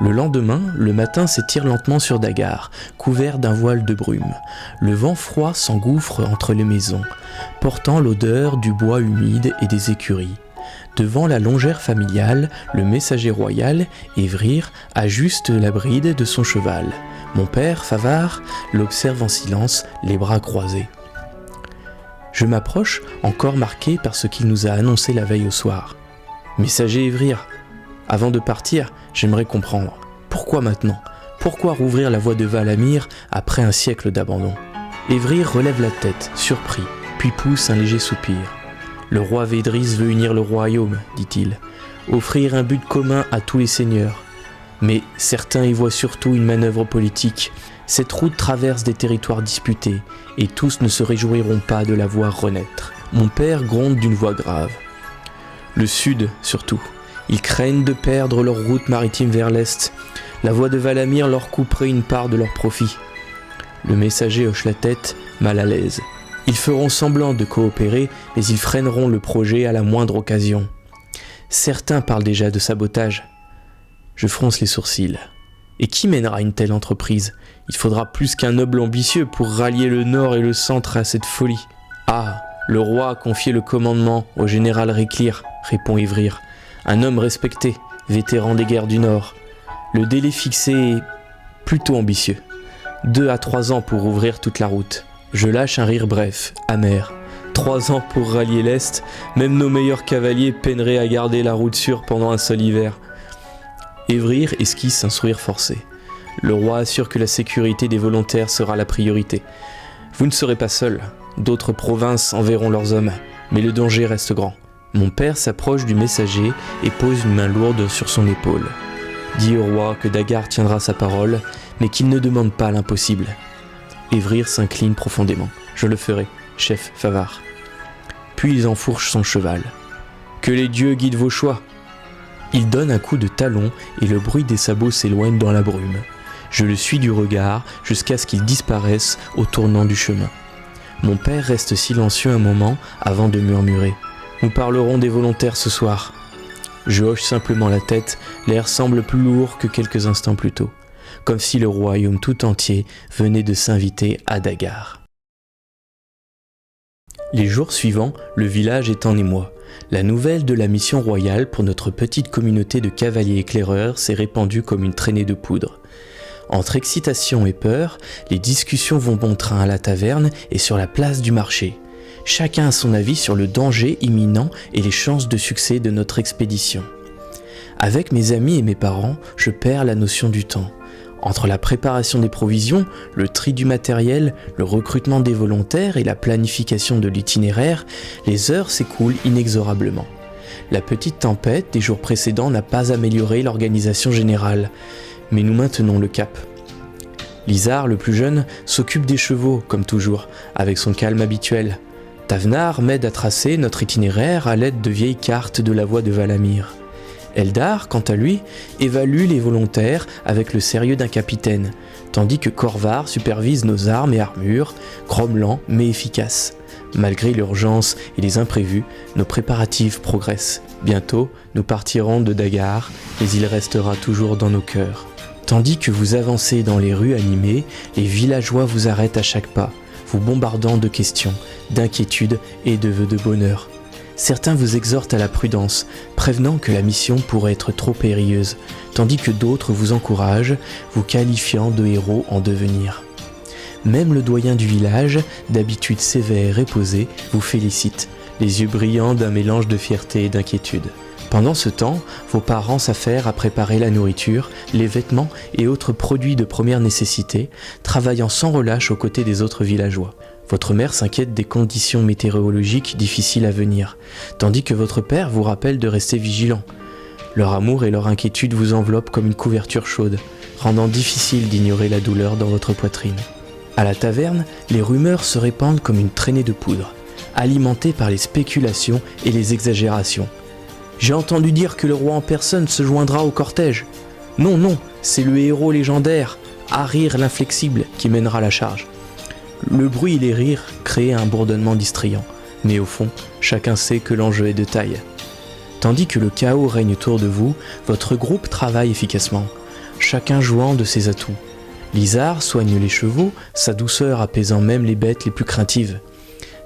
Le lendemain, le matin s'étire lentement sur Dagar, couvert d'un voile de brume. Le vent froid s'engouffre entre les maisons, portant l'odeur du bois humide et des écuries. Devant la longère familiale, le messager royal, Évrir, ajuste la bride de son cheval. Mon père, Favart, l'observe en silence, les bras croisés. Je m'approche, encore marqué par ce qu'il nous a annoncé la veille au soir. « Messager Évrir, avant de partir, j'aimerais comprendre. Pourquoi maintenant ? Pourquoi rouvrir la voie de Valamir après un siècle d'abandon ?» Évrir relève la tête, surpris, puis pousse un léger soupir. « Le roi Védris veut unir le royaume, dit-il, offrir un but commun à tous les seigneurs. Mais certains y voient surtout une manœuvre politique. Cette route traverse des territoires disputés, et tous ne se réjouiront pas de la voir renaître. » Mon père gronde d'une voix grave. Le sud, surtout. Ils craignent de perdre leur route maritime vers l'est. La voie de Valamir leur couperait une part de leur profit. Le messager hoche la tête, mal à l'aise. Ils feront semblant de coopérer, mais ils freineront le projet à la moindre occasion. Certains parlent déjà de sabotage. Je fronce les sourcils. Et qui mènera une telle entreprise ? Il faudra plus qu'un noble ambitieux pour rallier le nord et le centre à cette folie. Ah, le roi a confié le commandement au général Réclir, répond Évrir. Un homme respecté, vétéran des guerres du Nord. Le délai fixé est plutôt ambitieux. 2 à 3 ans pour ouvrir toute la route. Je lâche un rire bref, amer. 3 ans pour rallier l'Est, même nos meilleurs cavaliers peineraient à garder la route sûre pendant un seul hiver. Évrir esquisse un sourire forcé. Le roi assure que la sécurité des volontaires sera la priorité. Vous ne serez pas seul, d'autres provinces enverront leurs hommes, mais le danger reste grand. Mon père s'approche du messager et pose une main lourde sur son épaule. Dis au roi que Dagar tiendra sa parole, mais qu'il ne demande pas l'impossible. Évrir s'incline profondément. Je le ferai, chef Favart. Puis il enfourche son cheval. Que les dieux guident vos choix. Il donne un coup de talon et le bruit des sabots s'éloigne dans la brume. Je le suis du regard jusqu'à ce qu'il disparaisse au tournant du chemin. Mon père reste silencieux un moment avant de murmurer. Nous parlerons des volontaires ce soir. Je hoche simplement la tête, l'air semble plus lourd que quelques instants plus tôt, comme si le royaume tout entier venait de s'inviter à Dagar. Les jours suivants, le village est en émoi. La nouvelle de la mission royale pour notre petite communauté de cavaliers éclaireurs s'est répandue comme une traînée de poudre. Entre excitation et peur, les discussions vont bon train à la taverne et sur la place du marché. Chacun a son avis sur le danger imminent et les chances de succès de notre expédition. Avec mes amis et mes parents, je perds la notion du temps. Entre la préparation des provisions, le tri du matériel, le recrutement des volontaires et la planification de l'itinéraire, les heures s'écoulent inexorablement. La petite tempête des jours précédents n'a pas amélioré l'organisation générale, mais nous maintenons le cap. Lizard, le plus jeune, s'occupe des chevaux, comme toujours, avec son calme habituel. Tavnar m'aide à tracer notre itinéraire à l'aide de vieilles cartes de la voie de Valamir. Eldar, quant à lui, évalue les volontaires avec le sérieux d'un capitaine, tandis que Corvar supervise nos armes et armures, grommelants mais efficaces. Malgré l'urgence et les imprévus, nos préparatifs progressent. Bientôt, nous partirons de Dagar, mais il restera toujours dans nos cœurs. Tandis que vous avancez dans les rues animées, les villageois vous arrêtent à chaque pas, vous bombardant de questions, d'inquiétudes et de vœux de bonheur. Certains vous exhortent à la prudence, prévenant que la mission pourrait être trop périlleuse, tandis que d'autres vous encouragent, vous qualifiant de héros en devenir. Même le doyen du village, d'habitude sévère et posé, vous félicite, les yeux brillants d'un mélange de fierté et d'inquiétude. Pendant ce temps, vos parents s'affairent à préparer la nourriture, les vêtements et autres produits de première nécessité, travaillant sans relâche aux côtés des autres villageois. Votre mère s'inquiète des conditions météorologiques difficiles à venir, tandis que votre père vous rappelle de rester vigilant. Leur amour et leur inquiétude vous enveloppent comme une couverture chaude, rendant difficile d'ignorer la douleur dans votre poitrine. À la taverne, les rumeurs se répandent comme une traînée de poudre, alimentées par les spéculations et les exagérations. J'ai entendu dire que le roi en personne se joindra au cortège. Non, c'est le héros légendaire, Harir l'inflexible, qui mènera la charge. Le bruit et les rires créaient un bourdonnement distrayant, mais au fond, chacun sait que l'enjeu est de taille. Tandis que le chaos règne autour de vous, votre groupe travaille efficacement. chacun jouant de ses atouts. Lizard soigne les chevaux, sa douceur apaisant même les bêtes les plus craintives.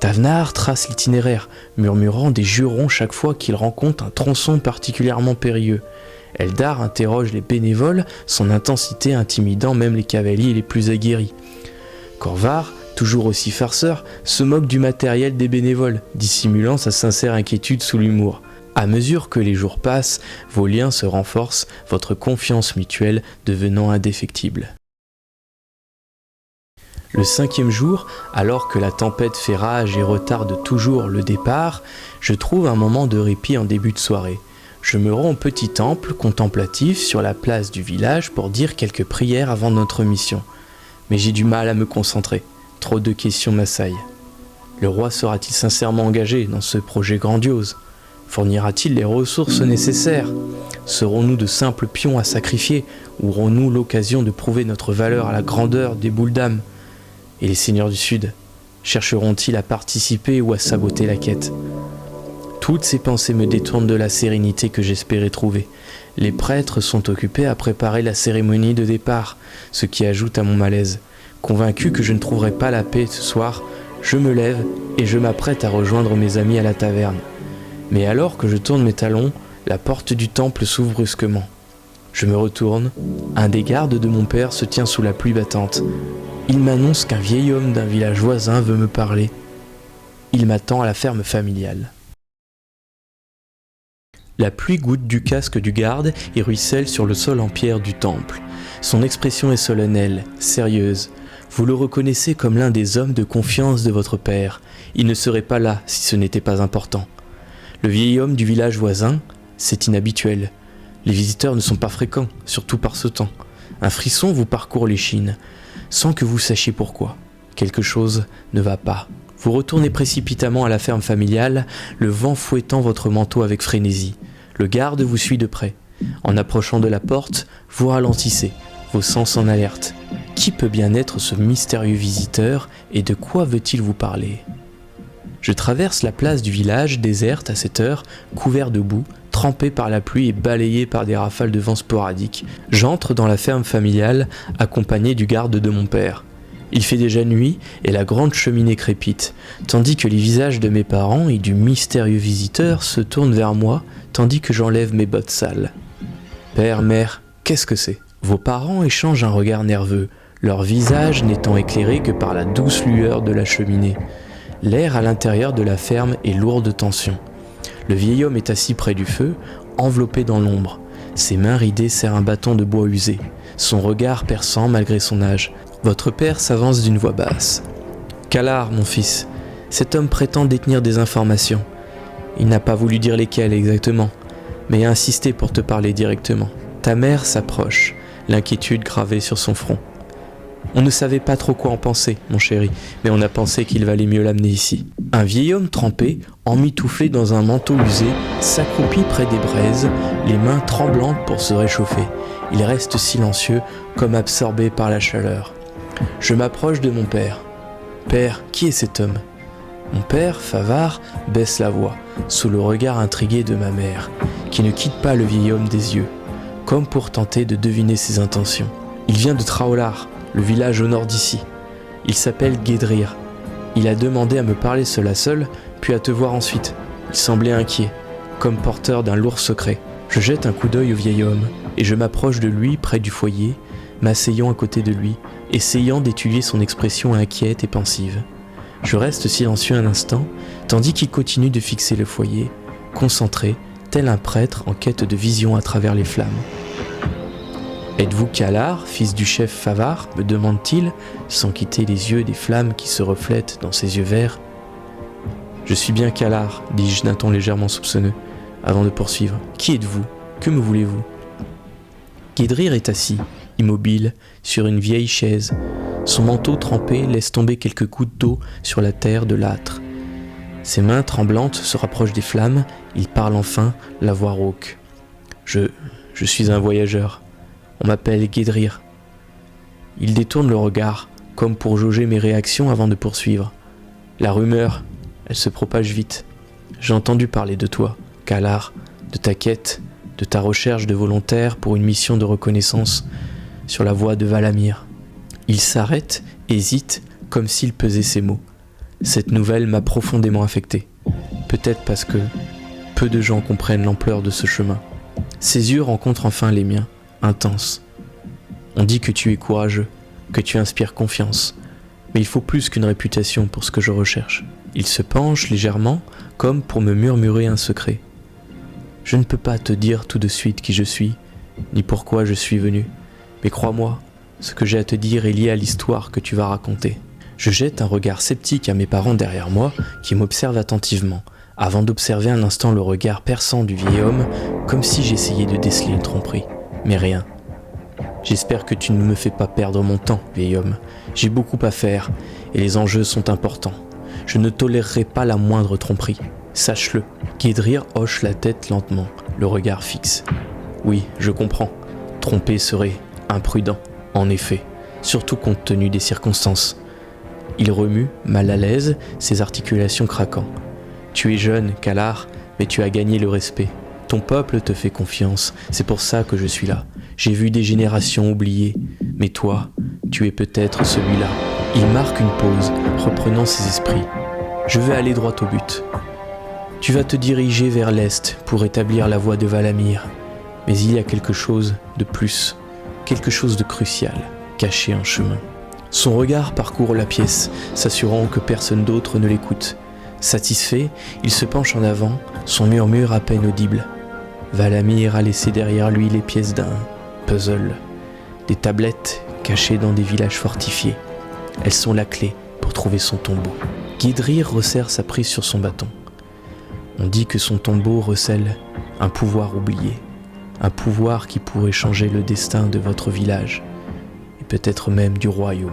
Tavnar trace l'itinéraire, murmurant des jurons chaque fois qu'il rencontre un tronçon particulièrement périlleux. Eldar interroge les bénévoles, son intensité intimidant même les cavaliers les plus aguerris. Corvar, toujours aussi farceur, se moque du matériel des bénévoles, dissimulant sa sincère inquiétude sous l'humour. À mesure que les jours passent, vos liens se renforcent, votre confiance mutuelle devenant indéfectible. Le 5e jour, alors que la tempête fait rage et retarde toujours le départ, je trouve un moment de répit en début de soirée. Je me rends au petit temple contemplatif sur la place du village pour dire quelques prières avant notre mission. Mais j'ai du mal à me concentrer, trop de questions m'assaillent. Le roi sera-t-il sincèrement engagé dans ce projet grandiose ? Fournira-t-il les ressources nécessaires ? Serons-nous de simples pions à sacrifier ou aurons-nous l'occasion de prouver notre valeur à la grandeur des boules d'âme ? Et les seigneurs du Sud, chercheront-ils à participer ou à saboter la quête ? Toutes ces pensées me détournent de la sérénité que j'espérais trouver. Les prêtres sont occupés à préparer la cérémonie de départ, ce qui ajoute à mon malaise. Convaincu que je ne trouverai pas la paix ce soir, je me lève et je m'apprête à rejoindre mes amis à la taverne. Mais alors que je tourne mes talons, la porte du temple s'ouvre brusquement. Je me retourne, un des gardes de mon père se tient sous la pluie battante. Il m'annonce qu'un vieil homme d'un village voisin veut me parler. Il m'attend à la ferme familiale. La pluie goutte du casque du garde et ruisselle sur le sol en pierre du temple. Son expression est solennelle, sérieuse. Vous le reconnaissez comme l'un des hommes de confiance de votre père. Il ne serait pas là si ce n'était pas important. Le vieil homme du village voisin, c'est inhabituel. Les visiteurs ne sont pas fréquents, surtout par ce temps. Un frisson vous parcourt l'échine, sans que vous sachiez pourquoi. Quelque chose ne va pas. Vous retournez précipitamment à la ferme familiale, le vent fouettant votre manteau avec frénésie. Le garde vous suit de près. En approchant de la porte, vous ralentissez, vos sens en alerte. Qui peut bien être ce mystérieux visiteur et de quoi veut-il vous parler ? Je traverse la place du village, déserte à cette heure, couvert de boue, trempé par la pluie et balayé par des rafales de vent sporadiques. J'entre dans la ferme familiale, accompagné du garde de mon père. Il fait déjà nuit et la grande cheminée crépite, tandis que les visages de mes parents et du mystérieux visiteur se tournent vers moi, tandis que j'enlève mes bottes sales. Père, mère, qu'est-ce que c'est ? Vos parents échangent un regard nerveux, leur visage n'étant éclairé que par la douce lueur de la cheminée. L'air à l'intérieur de la ferme est lourd de tension. Le vieil homme est assis près du feu, enveloppé dans l'ombre. Ses mains ridées serrent un bâton de bois usé, son regard perçant malgré son âge. Votre père s'avance d'une voix basse. « Kalar, mon fils, cet homme prétend détenir des informations. Il n'a pas voulu dire lesquelles exactement, mais a insisté pour te parler directement. Ta mère s'approche, l'inquiétude gravée sur son front. On ne savait pas trop quoi en penser, mon chéri, mais on a pensé qu'il valait mieux l'amener ici. » Un vieil homme trempé, emmitouflé dans un manteau usé, s'accroupit près des braises, les mains tremblantes pour se réchauffer. Il reste silencieux, comme absorbé par la chaleur. Je m'approche de mon père. « Père, qui est cet homme ?» Mon père, Favar, baisse la voix, sous le regard intrigué de ma mère, qui ne quitte pas le vieil homme des yeux, comme pour tenter de deviner ses intentions. Il vient de Traolar, le village au nord d'ici. Il s'appelle Guedrir. Il a demandé à me parler seul à seul, puis à te voir ensuite. Il semblait inquiet, comme porteur d'un lourd secret. Je jette un coup d'œil au vieil homme, et je m'approche de lui près du foyer, m'asseyant à côté de lui, essayant d'étudier son expression inquiète et pensive. Je reste silencieux un instant, tandis qu'il continue de fixer le foyer, concentré, tel un prêtre en quête de vision à travers les flammes. « Êtes-vous Kalar, fils du chef Favar ?» me demande-t-il, sans quitter les yeux des flammes qui se reflètent dans ses yeux verts. « Je suis bien Kalar, dis-je d'un ton légèrement soupçonneux, avant de poursuivre. Qui êtes-vous ? Que me voulez-vous » Guedrir est assis, immobile, sur une vieille chaise. Son manteau trempé laisse tomber quelques gouttes d'eau sur la terre de l'âtre. Ses mains tremblantes se rapprochent des flammes, il parle enfin, la voix rauque. Je suis un voyageur. On m'appelle Guedrir. Il détourne le regard, comme pour jauger mes réactions avant de poursuivre. La rumeur, elle se propage vite. J'ai entendu parler de toi, Kalar, de ta quête, de ta recherche de volontaires pour une mission de reconnaissance sur la voie de Valamir. Il s'arrête, hésite, comme s'il pesait ses mots. Cette nouvelle m'a profondément affecté. Peut-être parce que peu de gens comprennent l'ampleur de ce chemin. Ses yeux rencontrent enfin les miens, intenses. On dit que tu es courageux, que tu inspires confiance. Mais il faut plus qu'une réputation pour ce que je recherche. Il se penche légèrement, comme pour me murmurer un secret. Je ne peux pas te dire tout de suite qui je suis, ni pourquoi je suis venu. Mais crois-moi, ce que j'ai à te dire est lié à l'histoire que tu vas raconter. Je jette un regard sceptique à mes parents derrière moi, qui m'observent attentivement, avant d'observer un instant le regard perçant du vieil homme, comme si j'essayais de déceler une tromperie. Mais rien. J'espère que tu ne me fais pas perdre mon temps, vieil homme. J'ai beaucoup à faire, et les enjeux sont importants. Je ne tolérerai pas la moindre tromperie. Sache-le. Guédrir hoche la tête lentement, le regard fixe. Oui, je comprends. Tromper serait imprudent, en effet, surtout compte tenu des circonstances. Il remue, mal à l'aise, ses articulations craquant. Tu es jeune, Kalar, mais tu as gagné le respect. Ton peuple te fait confiance, c'est pour ça que je suis là. J'ai vu des générations oubliées, mais toi, tu es peut-être celui-là. Il marque une pause, reprenant ses esprits. Je vais aller droit au but. Tu vas te diriger vers l'est pour établir la voie de Valamir. Mais il y a quelque chose de plus, quelque chose de crucial, caché en chemin. Son regard parcourt la pièce, s'assurant que personne d'autre ne l'écoute. Satisfait, il se penche en avant, son murmure à peine audible. Valamir a laissé derrière lui les pièces d'un puzzle, des tablettes cachées dans des villages fortifiés. Elles sont la clé pour trouver son tombeau. Guédrir resserre sa prise sur son bâton. On dit que son tombeau recèle un pouvoir oublié, un pouvoir qui pourrait changer le destin de votre village, et peut-être même du royaume.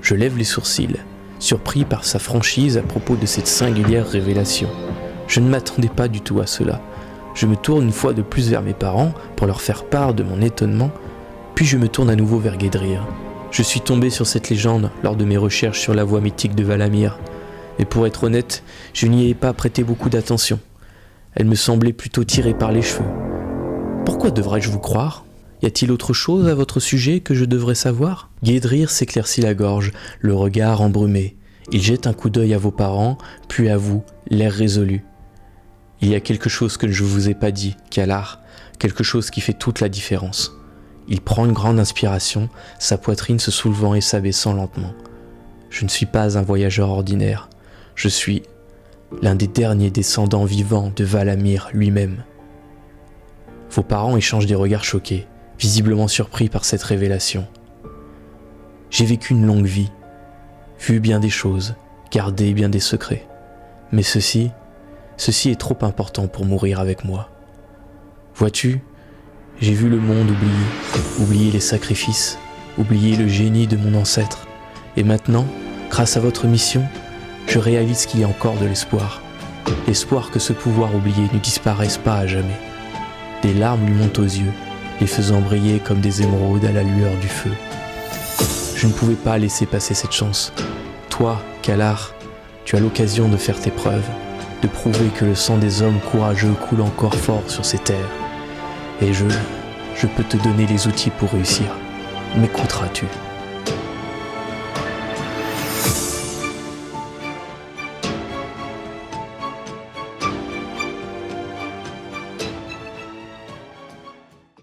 Je lève les sourcils, surpris par sa franchise à propos de cette singulière révélation. Je ne m'attendais pas du tout à cela. Je me tourne une fois de plus vers mes parents pour leur faire part de mon étonnement, puis je me tourne à nouveau vers Guédrir. Je suis tombé sur cette légende lors de mes recherches sur la voie mythique de Valamir, et pour être honnête, je n'y ai pas prêté beaucoup d'attention. Elle me semblait plutôt tirée par les cheveux. Pourquoi devrais-je vous croire ? Y a-t-il autre chose à votre sujet que je devrais savoir ? Guédrir s'éclaircit la gorge, le regard embrumé. Il jette un coup d'œil à vos parents, puis à vous, l'air résolu. Il y a quelque chose que je ne vous ai pas dit, Kalar, quelque chose qui fait toute la différence. Il prend une grande inspiration, sa poitrine se soulevant et s'abaissant lentement. Je ne suis pas un voyageur ordinaire. Je suis l'un des derniers descendants vivants de Valamir lui-même. Vos parents échangent des regards choqués, visiblement surpris par cette révélation. J'ai vécu une longue vie, vu bien des choses, gardé bien des secrets. Mais ceci est trop important pour mourir avec moi. Vois-tu, j'ai vu le monde oublier les sacrifices, oublier le génie de mon ancêtre. Et maintenant, grâce à votre mission, je réalise qu'il y a encore de l'espoir. L'espoir que ce pouvoir oublié ne disparaisse pas à jamais. Des larmes lui montent aux yeux, les faisant briller comme des émeraudes à la lueur du feu. Je ne pouvais pas laisser passer cette chance. Toi, Kalar, tu as l'occasion de faire tes preuves, de prouver que le sang des hommes courageux coule encore fort sur ces terres. Et je peux te donner les outils pour réussir. M'écouteras-tu ?